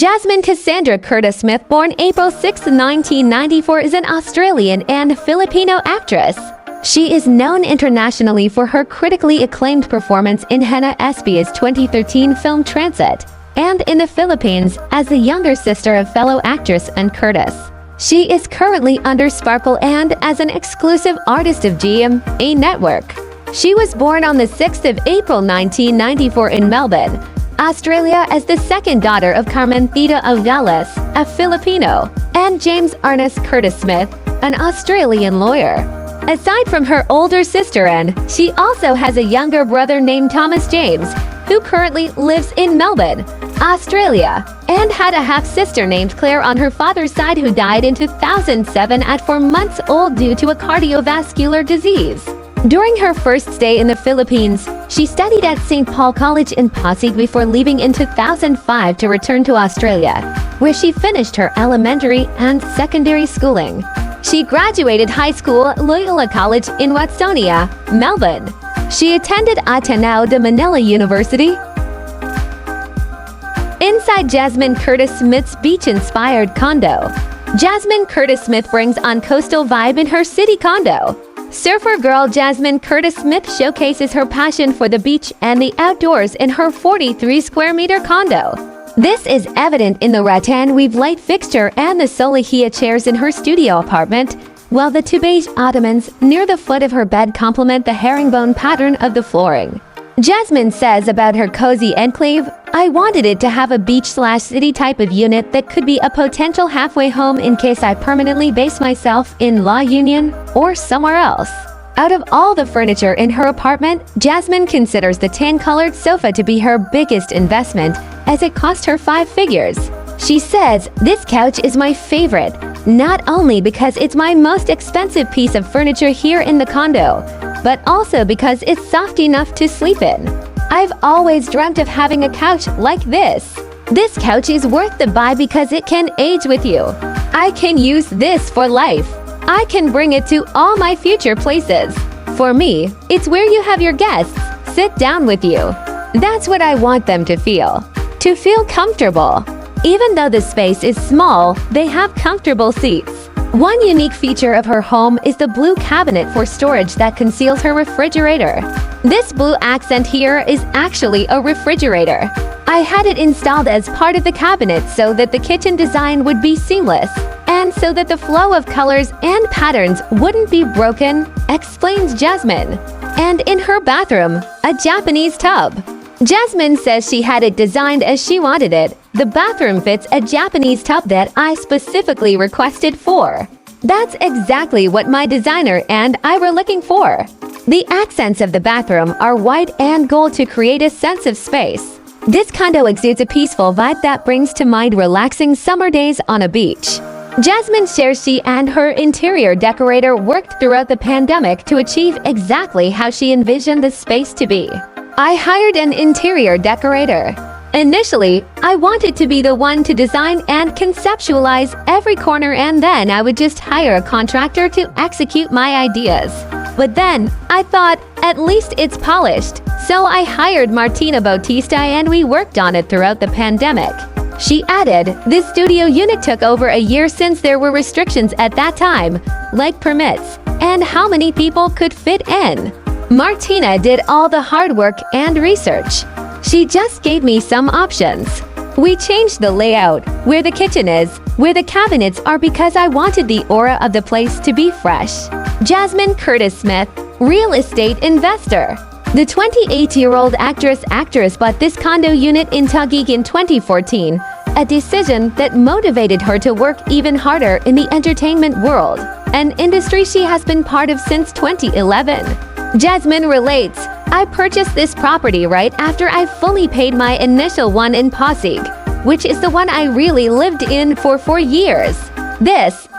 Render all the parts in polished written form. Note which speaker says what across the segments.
Speaker 1: Jasmine Cassandra Curtis-Smith, born April 6, 1994, is an Australian and Filipino actress. She is known internationally for her critically acclaimed performance in Hannah Espy's 2013 film Transit, and in the Philippines as the younger sister of fellow actress Ann Curtis. She is currently under Sparkle and as an exclusive artist of GMA Network. She was born on the 6th of April 1994 in Melbourne, Australia, as the second daughter of Carmen Theda Avales, a Filipino, and James Ernest Curtis-Smith, an Australian lawyer. Aside from her older sister Anne, she also has a younger brother named Thomas James, who currently lives in Melbourne, Australia, and had a half-sister named Claire on her father's side who died in 2007 at 4 months old due to a cardiovascular disease. During her first stay in the Philippines, she studied at St. Paul College in Pasig before leaving in 2005 to return to Australia, where she finished her elementary and secondary schooling. She graduated high school at Loyola College in Watsonia, Melbourne. She attended Ateneo de Manila University. Inside Jasmine Curtis-Smith's beach-inspired condo. Jasmine Curtis-Smith brings on coastal vibe in her city condo. Surfer girl Jasmine Curtis-Smith showcases her passion for the beach and the outdoors in her 43-square-meter condo. This is evident in the rattan weave light fixture and the Solihia chairs in her studio apartment, while the two beige ottomans near the foot of her bed complement the herringbone pattern of the flooring. Jasmine says about her cozy enclave, "I wanted it to have a beach/city type of unit that could be a potential halfway home in case I permanently base myself in La Union or somewhere else." Out of all the furniture in her apartment, Jasmine considers the tan-colored sofa to be her biggest investment, as it cost her 5 figures. She says, "This couch is my favorite, not only because it's my most expensive piece of furniture here in the condo, but also because it's soft enough to sleep in. I've always dreamt of having a couch like this. This couch is worth the buy because it can age with you. I can use this for life. I can bring it to all my future places. For me, it's where you have your guests sit down with you. That's what I want them to feel. To feel comfortable. Even though the space is small, they have comfortable seats." One unique feature of her home is the blue cabinet for storage that conceals her refrigerator. This blue accent here is actually a refrigerator. I had it installed as part of the cabinet so that the kitchen design would be seamless, and so that the flow of colors and patterns wouldn't be broken, explains Jasmine. And in her bathroom, a Japanese tub. Jasmine says she had it designed as she wanted it. "The bathroom fits a Japanese tub that I specifically requested for. That's exactly what my designer and I were looking for." The accents of the bathroom are white and gold to create a sense of space. This condo exudes a peaceful vibe that brings to mind relaxing summer days on a beach. Jasmine shares she and her interior decorator worked throughout the pandemic to achieve exactly how she envisioned the space to be. "I hired an interior decorator. Initially, I wanted to be the one to design and conceptualize every corner, and then I would just hire a contractor to execute my ideas. But then, I thought, at least it's polished. So I hired Martina Bautista and we worked on it throughout the pandemic." She added, "This studio unit took over a year since there were restrictions at that time, like permits, and how many people could fit in. Martina did all the hard work and research. She just gave me some options. We changed the layout, where the kitchen is, where the cabinets are, because I wanted the aura of the place to be fresh." Jasmine Curtis-Smith, real estate investor. The 28-year-old actress bought this condo unit in Taguig in 2014, a decision that motivated her to work even harder in the entertainment world, an industry she has been part of since 2011. Jasmine relates, "I purchased this property right after I fully paid my initial one in Pasig, which is the one I really lived in for 4 years.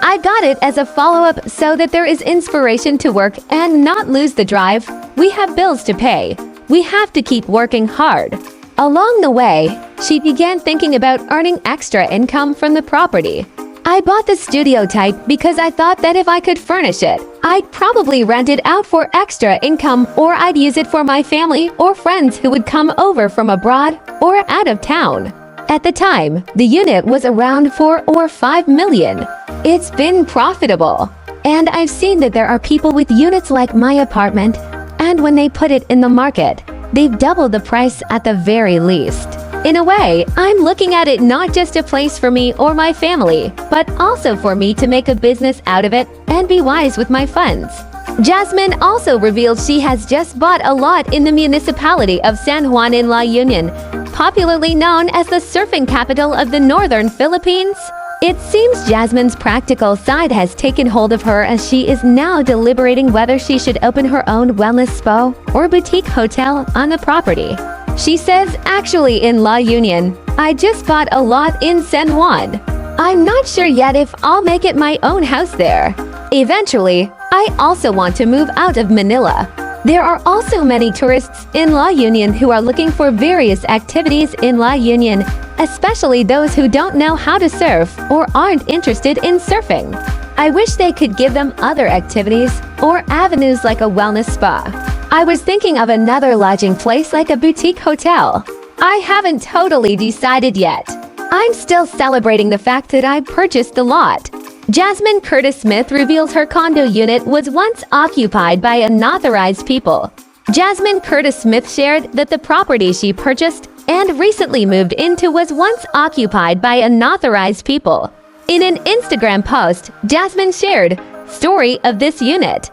Speaker 1: I got it as a follow-up so that there is inspiration to work and not lose the drive. We have bills to pay. We have to keep working hard." Along the way, she began thinking about earning extra income from the property. "I bought the studio type because I thought that if I could furnish it, I'd probably rent it out for extra income, or I'd use it for my family or friends who would come over from abroad or out of town. At the time, the unit was around 4 or 5 million. It's been profitable. And I've seen that there are people with units like my apartment, and when they put it in the market, they've doubled the price at the very least. In a way, I'm looking at it not just a place for me or my family, but also for me to make a business out of it and be wise with my funds. Jasmine also revealed she has just bought a lot in the municipality of San Juan in La Union, popularly known as the surfing capital of the northern Philippines. It seems Jasmine's practical side has taken hold of her as she is now deliberating whether she should open her own wellness spa or boutique hotel on the property. She says, actually in La Union, I just bought a lot in San Juan. I'm not sure yet if I'll make it my own house there. Eventually, I also want to move out of Manila. There are also many tourists in La Union who are looking for various activities in La Union, especially those who don't know how to surf or aren't interested in surfing. I wish they could give them other activities or avenues like a wellness spa. I was thinking of another lodging place like a boutique hotel. I haven't totally decided yet. I'm still celebrating the fact that I purchased the lot. Jasmine Curtis-Smith reveals her condo unit was once occupied by unauthorized people. Jasmine Curtis-Smith shared that the property she purchased and recently moved into was once occupied by unauthorized people. In an Instagram post, Jasmine shared, "Story of this unit.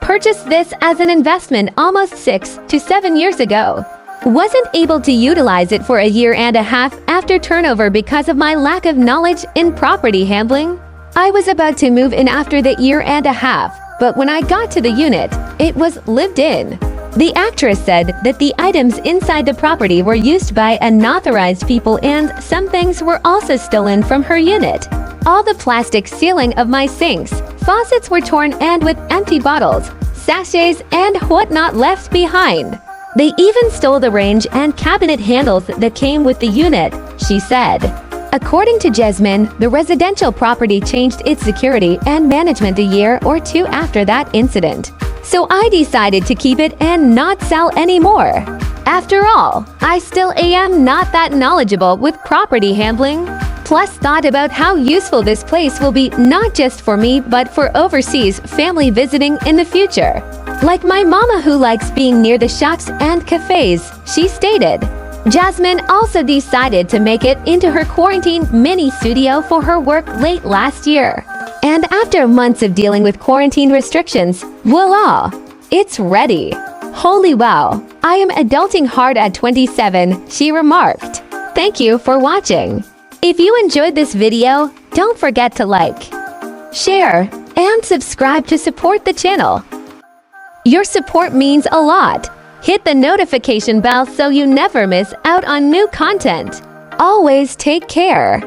Speaker 1: Purchased this as an investment almost 6 to 7 years ago. Wasn't able to utilize it for a year and a half after turnover because of my lack of knowledge in property handling. I was about to move in after the year and a half, but when I got to the unit, it was lived in." The actress said that the items inside the property were used by unauthorized people and some things were also stolen from her unit. All the plastic ceiling of my sinks, faucets were torn and with empty bottles, sachets, and whatnot left behind. They even stole the range and cabinet handles that came with the unit, she said. According to Jasmine, the residential property changed its security and management a year or two after that incident. So I decided to keep it and not sell anymore. After all, I still am not that knowledgeable with property handling. Plus thought about how useful this place will be not just for me but for overseas family visiting in the future. Like my mama who likes being near the shops and cafes, she stated. Jasmine also decided to make it into her quarantine mini studio for her work late last year. And after months of dealing with quarantine restrictions, voila! It's ready. Holy wow, I am adulting hard at 27, she remarked. Thank you for watching. If you enjoyed this video, don't forget to like, share, and subscribe to support the channel. Your support means a lot. Hit the notification bell so you never miss out on new content. Always take care.